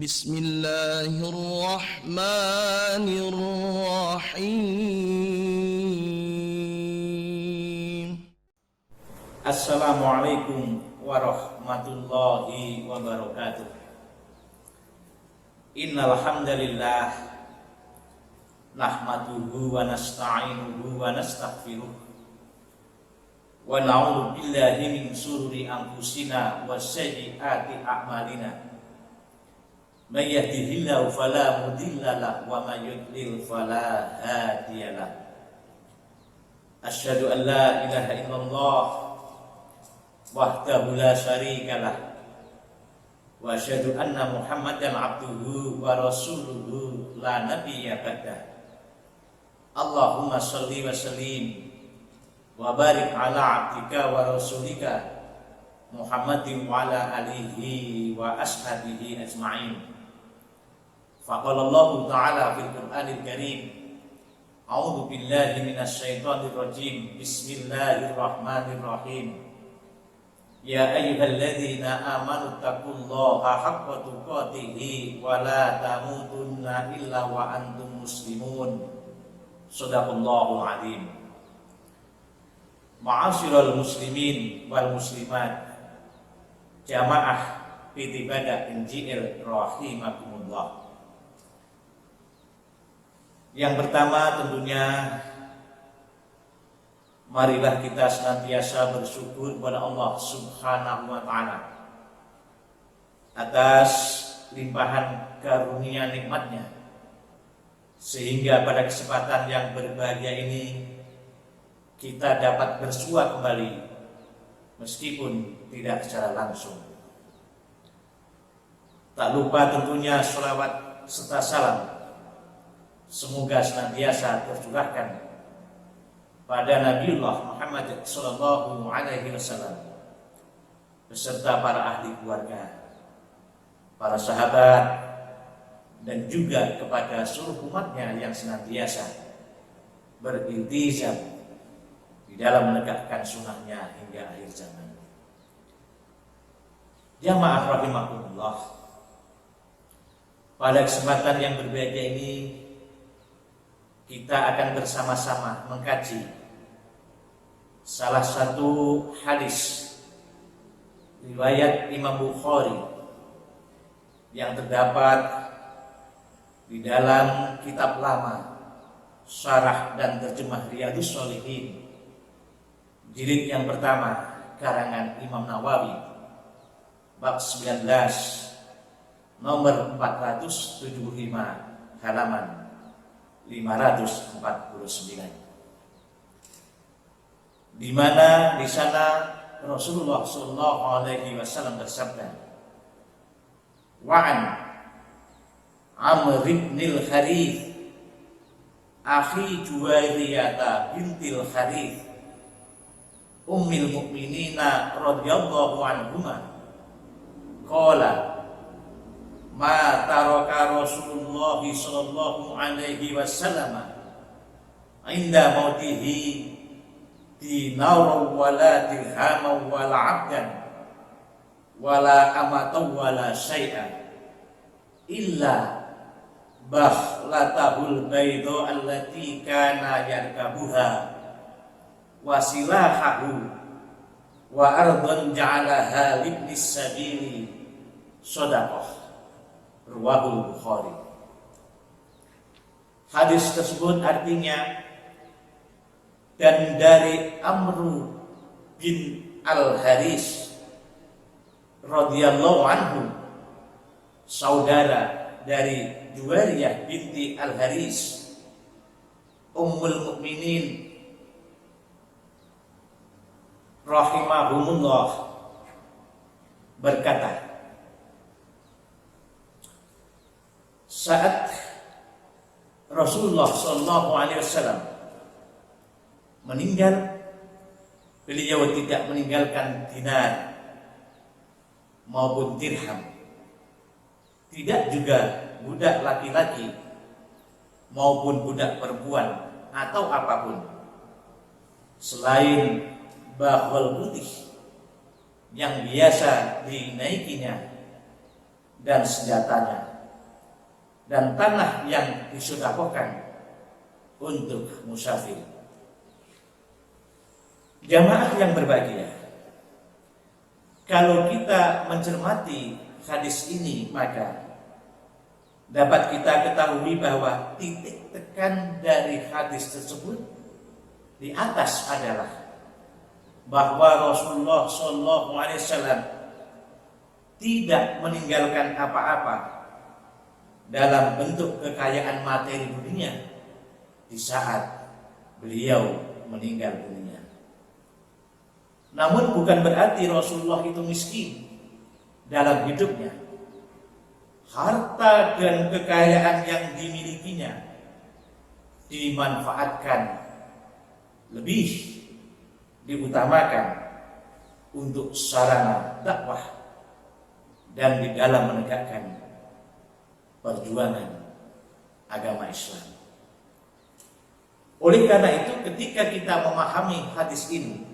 Bismillahirrahmanirrahim. Assalamualaikum warahmatullahi wabarakatuh. Innal hamdalillah nahmaduhu wa nasta'inuhu wa nastaghfiruh wa na'udzu billahi min shururi anfusina wa sayyiati a'malina. May yahdihillahu fala mudilla lahu wa may yudlil fala hadiya lahu. Asyhadu an la ilaha illallah wahdahu la syarikalah wa asyhadu anna Muhammadan abduhu wa rasuluhu la nabiyya ba'dah. Allahumma shalli wa sallim wa barik ala abdika wa rasulika Muhammadin wa ala alihi wa ashabihi ajma'in. Faqala Allah ta'ala fil Qur'anil Karim, a'udzu billahi minasy syaithanir rajim. Bismillahirrahmanirrahim. Ya ayyuhalladzina amanu taqullaha haqqa tuqatih wa la tamutunna illa wa antum muslimun. Shadaqallahul azim. Ma'asyiral muslimin wal muslimat, jamaah Pitibadah NGL rahimakumullah. Yang pertama tentunya marilah kita senantiasa bersyukur kepada Allah Subhanahu wa ta'ala atas limpahan karunia nikmatnya, sehingga pada kesempatan yang berbahagia ini kita dapat bersua kembali meskipun tidak secara langsung. Tak lupa tentunya sholawat serta salam semoga senantiasa tercurahkan pada Nabiullah Muhammad sallallahu alaihi wasallam beserta para ahli keluarga, para sahabat, dan juga kepada seluruh umatnya yang senantiasa beriltizam di dalam menegakkan sunnahnya hingga akhir zaman. Jamaah rahimakumullah, pada kesempatan yang berbahagia ini kita akan bersama-sama mengkaji salah satu hadis riwayat Imam Bukhari yang terdapat di dalam kitab lama Syarah dan Terjemah Riyadhus Shalihin jilid yang pertama karangan Imam Nawawi, bab 19 nomor 475 halaman 549, di mana di sana Rasulullah sallallahu alaihi wasallam bersabda, "Wa'an Amr ibn al-Harith akhi Juwairiyah bintil Harith ummil mu'minina radhiyallahu anhuma qala ma taraka Rasulullah sallallahu alaihi wasallam inda mautihi dinaran wala dirhaman wala 'abdan wala amatan wala syai'an illa bakhlatahul bayda allati kana yarkabuha wasilahahu wa ardan ja'alaha libnis sabili shadaqah." Riwayat Bukhari. Hadis tersebut artinya, dan dari Amr bin al-Haris radhiyallahu anhu, saudara dari Juwairiyah binti al-Haris ummul mukminin rahimahumullah, berkata, saat Rasulullah sallallahu alaihi wasallam meninggal, beliau tidak meninggalkan dinar maupun dirham, tidak juga budak laki-laki maupun budak perempuan atau apapun selain bahwal putih yang biasa dinaikinya dan senjatanya. dan tanah yang disedekahkan untuk musafir. Jamaah yang berbahagia, kalau kita mencermati hadis ini, maka dapat kita ketahui bahwa titik tekan dari hadis tersebut di atas adalah bahwa Rasulullah SAW tidak meninggalkan apa-apa dalam bentuk kekayaan materi dunia di saat beliau meninggal dunia. Namun bukan berarti Rasulullah itu miskin dalam hidupnya. Harta dan kekayaan yang dimilikinya dimanfaatkan, lebih diutamakan untuk sarana dakwah dan di dalam menegakkan perjuangan agama Islam. Oleh karena itu, ketika kita memahami hadis ini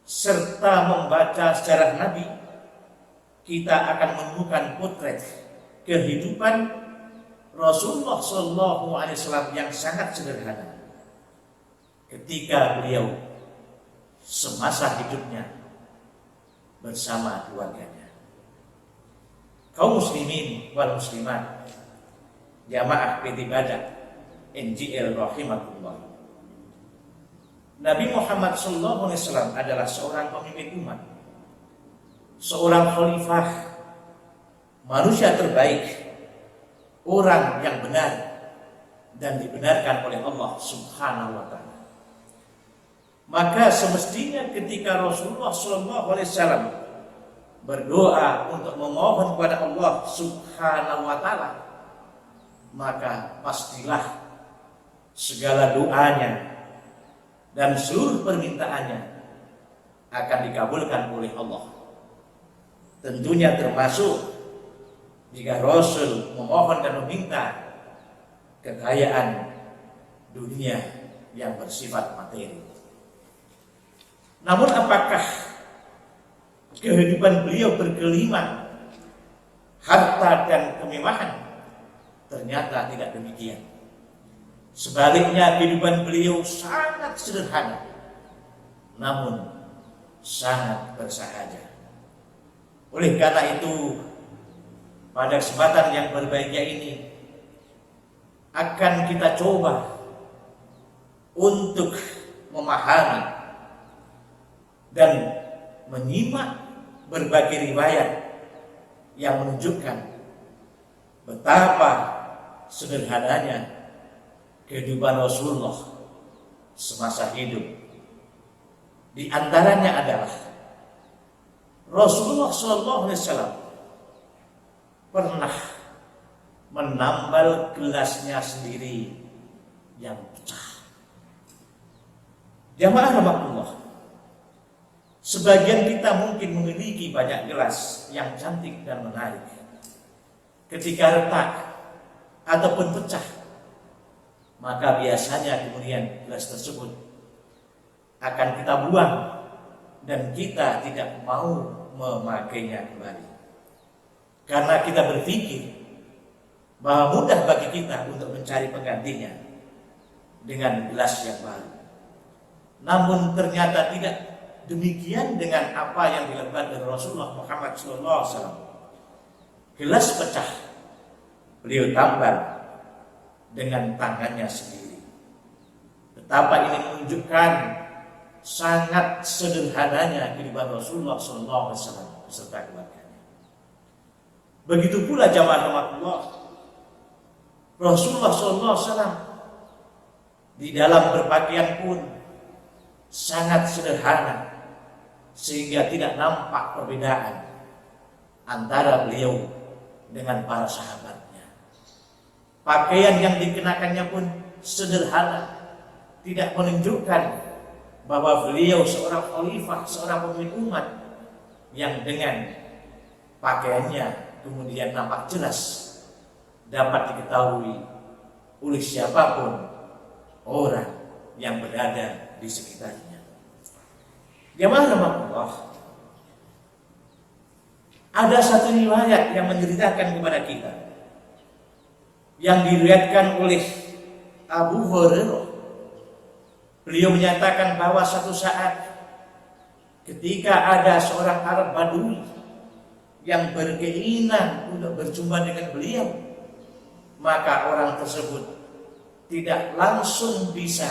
serta membaca sejarah Nabi, kita akan menemukan potret kehidupan Rasulullah SAW yang sangat sederhana ketika beliau semasa hidupnya bersama keluarganya. Kaum muslimin wal muslimat, jamaah PT Badak NGL rahimakumullah. Nabi Muhammad SAW adalah seorang pemimpin umat, seorang khalifah, manusia terbaik, orang yang benar dan dibenarkan oleh Allah Subhanahu wa Ta'ala. Maka semestinya ketika Rasulullah SAW berdoa untuk memohon kepada Allah Subhanahu wa Ta'ala, maka pastilah segala doanya dan seluruh permintaannya akan dikabulkan oleh Allah. Tentunya termasuk jika Rasul memohon dan meminta kekayaan dunia yang bersifat materi. Namun apakah kehidupan beliau bergelimang harta dan kemewahan? Ternyata tidak demikian. Sebaliknya kehidupan beliau sangat sederhana, namun sangat bersahaja. Oleh karena itu, pada kesempatan yang berbahagia ini akan kita coba untuk memahami dan menyimak berbagai riwayat yang menunjukkan betapa sederhananya kehidupan Rasulullah semasa hidup. Di antaranya adalah Rasulullah SAW pernah menambal gelasnya sendiri yang pecah. Jamaah rahmatullah, sebagian kita mungkin memiliki banyak gelas yang cantik dan menarik. Ketika retak ataupun pecah, maka biasanya kemudian gelas tersebut akan kita buang dan kita tidak mau memakainya kembali, karena kita berpikir bahwa mudah bagi kita untuk mencari penggantinya dengan gelas yang baru. Namun ternyata tidak demikian dengan apa yang dilakukan oleh Rasulullah Muhammad SAW. Gelas pecah, beliau tambal dengan tangannya sendiri. Betapa ini menunjukkan sangat sederhananya kehidupan Rasulullah SAW beserta keluarganya. Begitu pula jamaah rahmatullah, Rasulullah SAW di dalam berpakaian pun sangat sederhana, sehingga tidak nampak perbedaan antara beliau dengan para sahabatnya. Pakaian yang dikenakannya pun sederhana, tidak menunjukkan bahwa beliau seorang khalifah, seorang pemimpin umat yang dengan pakaiannya kemudian nampak jelas dapat diketahui oleh siapapun orang yang berada di sekitarnya. Jamaah rahmatullah, ada satu riwayat yang menceritakan kepada kita yang diriwayatkan oleh Abu Hurairah. Beliau menyatakan bahwa suatu saat ketika ada seorang Arab Badui yang berkeinginan untuk berjumpa dengan beliau, maka orang tersebut tidak langsung bisa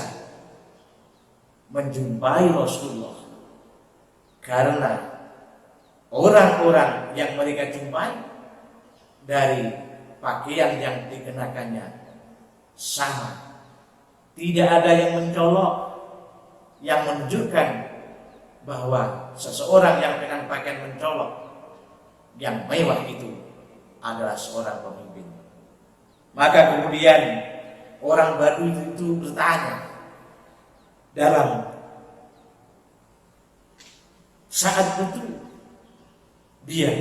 menjumpai Rasulullah, karena orang-orang yang mereka jumpai dari pakaian yang dikenakannya sama, tidak ada yang mencolok yang menunjukkan bahwa seseorang yang dengan pakaian mencolok yang mewah itu adalah seorang pemimpin. Maka kemudian orang Badui itu bertanya dalam saat itu, dia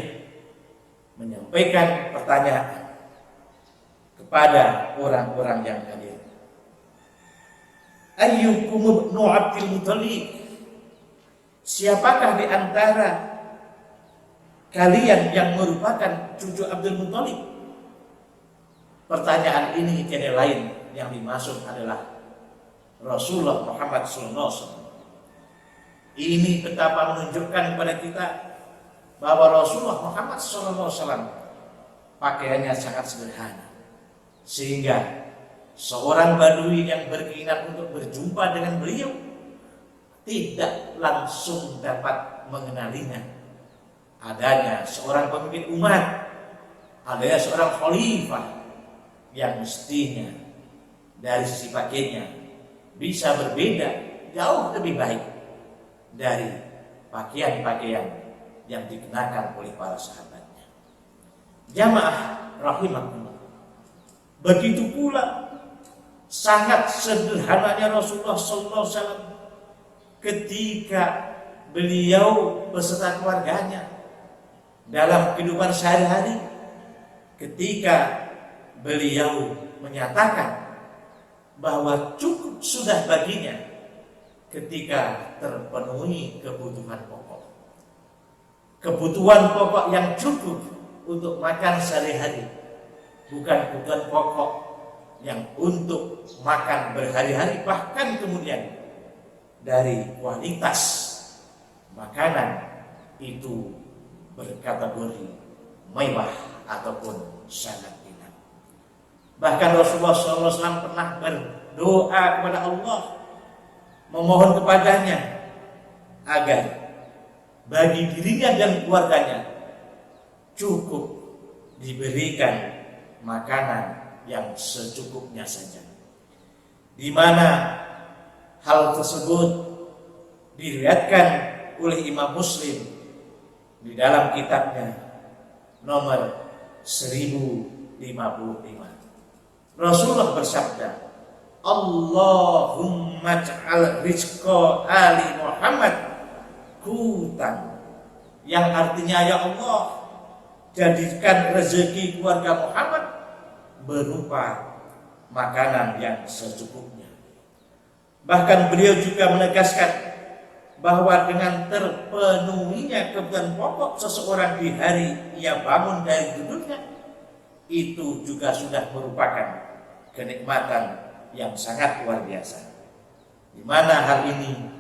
menyampaikan pertanyaan kepada orang-orang yang hadir. Ayyukum ibnu Abdul Muthalib? Siapakah di antara kalian yang merupakan cucu Abdul Muthalib? Pertanyaan ini tiada lain yang dimaksud adalah Rasulullah Muhammad SAW. Ini betapa menunjukkan kepada kita bahwa Rasulullah Muhammad SAW pakaiannya sangat sederhana, sehingga seorang Badui yang berkeinginan untuk berjumpa dengan beliau tidak langsung dapat mengenalinya. Adanya seorang pemimpin umat, adanya seorang khalifah yang mestinya dari sisi pakaiannya bisa berbeda jauh lebih baik dari pakaian-pakaian yang dikenakan oleh para sahabatnya. Jamaah rahimahullah, begitu pula sangat sederhananya Rasulullah SAW ketika beliau beserta keluarganya dalam kehidupan sehari-hari, ketika beliau menyatakan bahwa cukup sudah baginya ketika terpenuhi kebutuhan pokok. Kebutuhan pokok yang cukup untuk makan sehari-hari, bukan kebutuhan pokok yang untuk makan berhari-hari, bahkan kemudian dari kualitas makanan itu berkategori mewah ataupun sangat enak. Bahkan Rasulullah SAW pernah berdoa kepada Allah, memohon kepadanya agar bagi dirinya dan keluarganya cukup diberikan makanan yang secukupnya saja. Di mana hal tersebut diriwayatkan oleh Imam Muslim di dalam kitabnya nomor 1055. Rasulullah bersabda, Allahumma ja'al rizqa ali Muhammad qutan, yang artinya ya Allah, jadikan rezeki keluarga Muhammad berupa makanan yang secukupnya. Bahkan beliau juga menegaskan bahwa dengan terpenuhinya kebutuhan pokok seseorang di hari ia bangun dari tidurnya, itu juga sudah merupakan kenikmatan yang sangat luar biasa. Di mana hal ini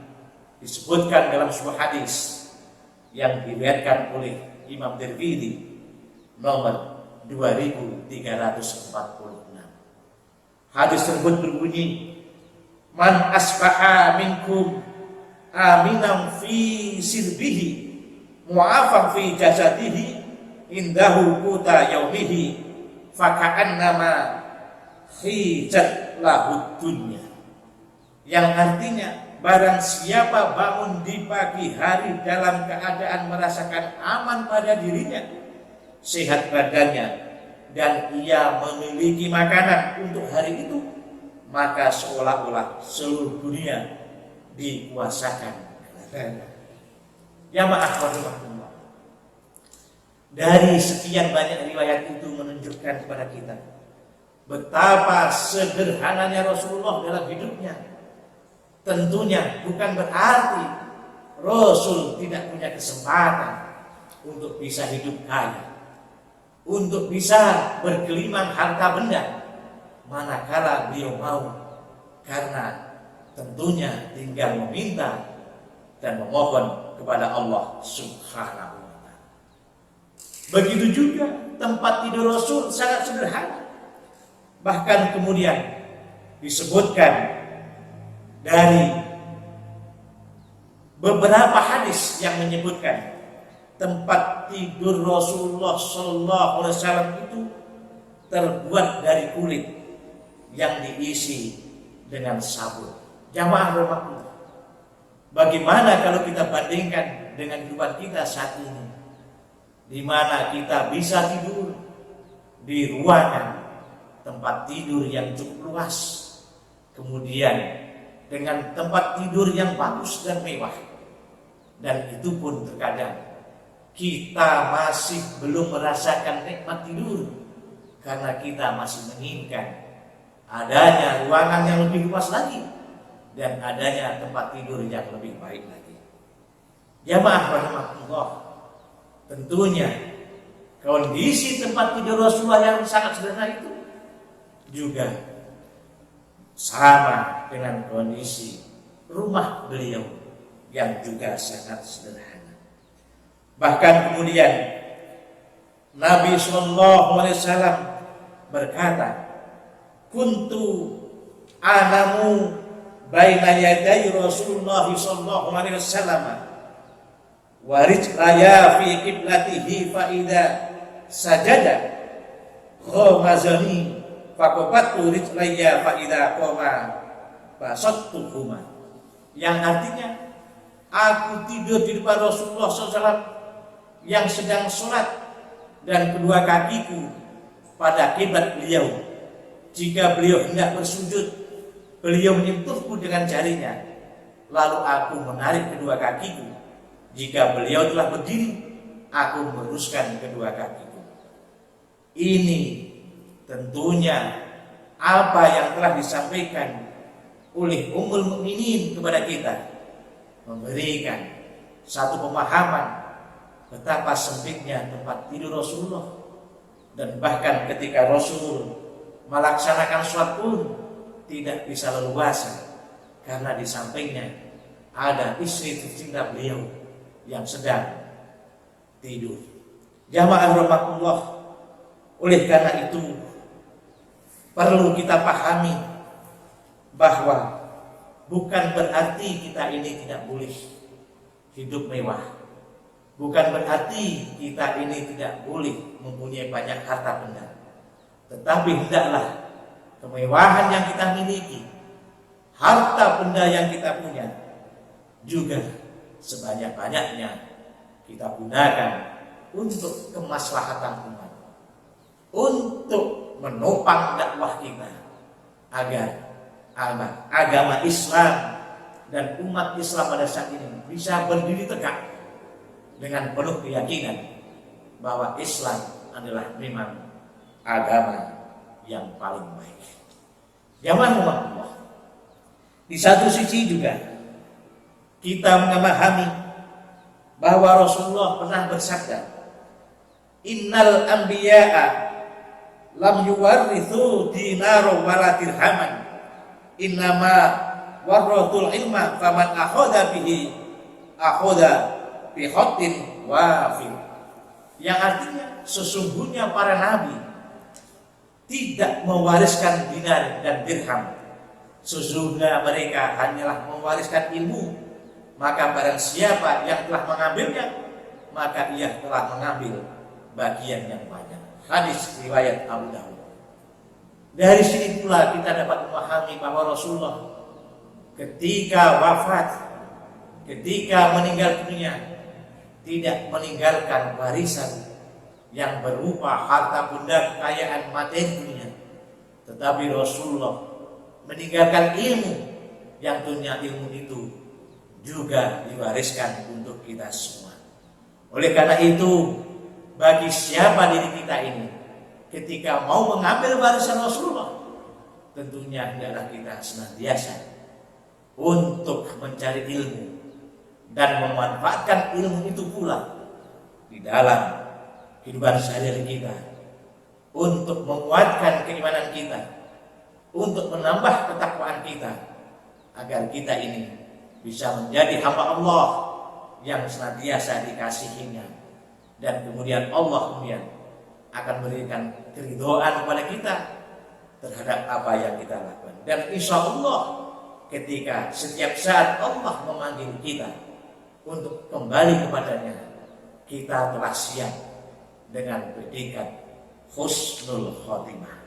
disebutkan dalam sebuah hadis yang diriwayatkan oleh Imam Tirmidzi nomor 2346. Hadis tersebut berbunyi, Man asbaha minkum aminan fi sirbihi mu'afan fi jasadihi indahu quta yaumihi faka'annama khijat lahud dunya. Yang artinya, barang siapa bangun di pagi hari dalam keadaan merasakan aman pada dirinya, sehat badannya, dan ia memiliki makanan untuk hari itu, maka seolah-olah seluruh dunia dikuasakan. Ya maaf, dari sekian banyak riwayat itu menunjukkan kepada kita betapa sederhananya Rasulullah dalam hidupnya. Tentunya bukan berarti Rasul tidak punya kesempatan untuk bisa hidup kaya, untuk bisa bergelimang harta benda, manakala beliau mau, karena tentunya tinggal meminta dan memohon kepada Allah Subhanahu wa ta'ala. Begitu juga tempat tidur Rasul sangat sederhana. Bahkan kemudian disebutkan dari beberapa hadis yang menyebutkan tempat tidur Rasulullah Sallallahu Alaihi Wasallam itu terbuat dari kulit yang diisi dengan sabun. Jamaah rahmatullah, bagaimana kalau kita bandingkan dengan kehidupan kita saat ini, di mana kita bisa tidur di ruangan tempat tidur yang cukup luas, kemudian dengan tempat tidur yang bagus dan mewah, dan itu pun terkadang kita masih belum merasakan nikmat tidur karena kita masih menginginkan adanya ruangan yang lebih luas lagi dan adanya tempat tidur yang lebih baik lagi. Jamaah rahmatullah, tentunya kondisi tempat tidur Rasulullah yang sangat sederhana itu juga sama dengan kondisi rumah beliau yang juga sangat sederhana. Bahkan kemudian Nabi Sallallahu Alaihi Wasallam berkata, "Kuntu anamu baina yaday Rasulullah Sallallahu Alaihi Wasallam wa rijlaya fi qiblatihi fa idza sajada khamazani faqabatu rijlaya fa idza qama basattuhuma." Yang artinya, aku tidur di depan Rasulullah SAW yang sedang sholat dan kedua kakiku pada kiblat beliau. Jika beliau hendak bersujud, beliau menyentuhku dengan jarinya, lalu aku menarik kedua kakiku. Jika beliau telah berdiri, aku meluruskan kedua kakiku. Ini tentunya apa yang telah disampaikan oleh Ummul Mukminin kepada kita, memberikan satu pemahaman betapa sempitnya tempat tidur Rasulullah, dan bahkan ketika Rasul melaksanakan sholat pun tidak bisa leluasa karena di sampingnya ada istri tercinta beliau yang sedang tidur. Jamaah rahmatullah, oleh karena itu perlu kita pahami bahwa bukan berarti kita ini tidak boleh hidup mewah, bukan berarti kita ini tidak boleh mempunyai banyak harta benda, tetapi hendaklah kemewahan yang kita miliki, harta benda yang kita punya, juga sebanyak-banyaknya kita gunakan untuk kemaslahatan umat, untuk menopang dakwah kita, agar agama Islam dan umat Islam pada saat ini bisa berdiri tegak dengan penuh keyakinan bahwa Islam adalah memang agama yang paling baik. Jamaah Allah, di satu sisi juga kita memahami bahwa Rasulullah pernah bersabda, "Innal anbiya'a lam yuwarrithu dinara wala dirhaman, innama warathul ilma faman akhadha bihi akhadha bi khatin wafir." Yang artinya sesungguhnya para nabi tidak mewariskan dinar dan dirham, sesungguhnya mereka hanyalah mewariskan ilmu, maka barang siapa yang telah mengambilnya, maka ia telah mengambil bagian yang banyak. Hadis riwayat Abu Dawud. Dari sini pula kita dapat memahami bahwa Rasulullah ketika wafat, ketika meninggal dunia, tidak meninggalkan warisan yang berupa harta benda, kekayaan materi dunia, tetapi Rasulullah meninggalkan ilmu yang tentunya ilmu itu juga diwariskan untuk kita semua. Oleh karena itu, bagi siapa diri kita ini ketika mau mengambil warisan Rasulullah, tentunya hendaklah kita senantiasa untuk mencari ilmu dan memanfaatkan ilmu itu pula di dalam kehidupan sehari-hari kita, untuk menguatkan keimanan kita, untuk menambah ketakwaan kita agar kita ini bisa menjadi hamba Allah yang senantiasa dikasihinya, dan kemudian Allah kemudian akan memberikan keridhaan kepada kita terhadap apa yang kita lakukan. Dan insya Allah ketika setiap saat Allah memanggil kita untuk kembali kepadanya, kita telah siap dengan predikat husnul khotimah.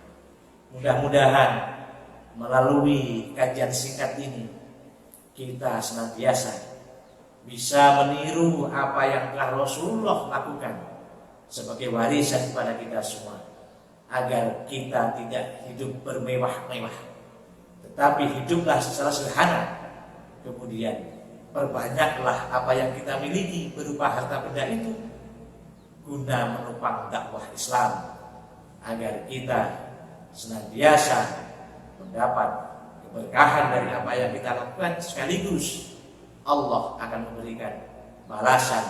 Mudah-mudahan melalui kajian singkat ini kita senantiasa bisa meniru apa yang telah Rasulullah lakukan sebagai warisan kepada kita semua, agar kita tidak hidup bermewah-mewah, tetapi hiduplah secara sederhana. Kemudian perbanyaklah apa yang kita miliki berupa harta benda itu guna menopang dakwah Islam, agar kita senantiasa mendapat keberkahan dari apa yang kita lakukan, sekaligus Allah akan memberikan balasan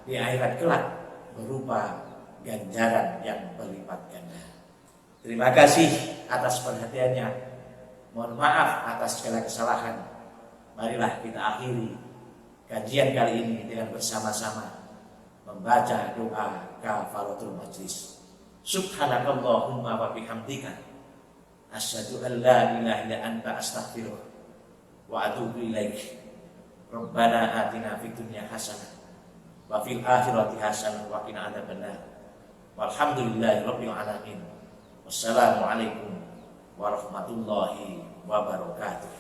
di akhirat kelak berupa ganjaran yang berlipat ganda. Terima kasih atas perhatiannya. Mohon maaf atas segala kesalahan. Marilah kita akhiri kajian kali ini dengan bersama-sama membaca doa kafaratul majlis. Subhanakallahumma wa bihamdika asyhadu an la ilaha illa anta astaghfiruka wa atubu ilaik. Rabbana atina fid dunya hasanah wa fil akhirati hasanah wa qina adzabannar. Walhamdulillahi rabbil alamin. Wassalamualaikum warahmatullahi wabarakatuh.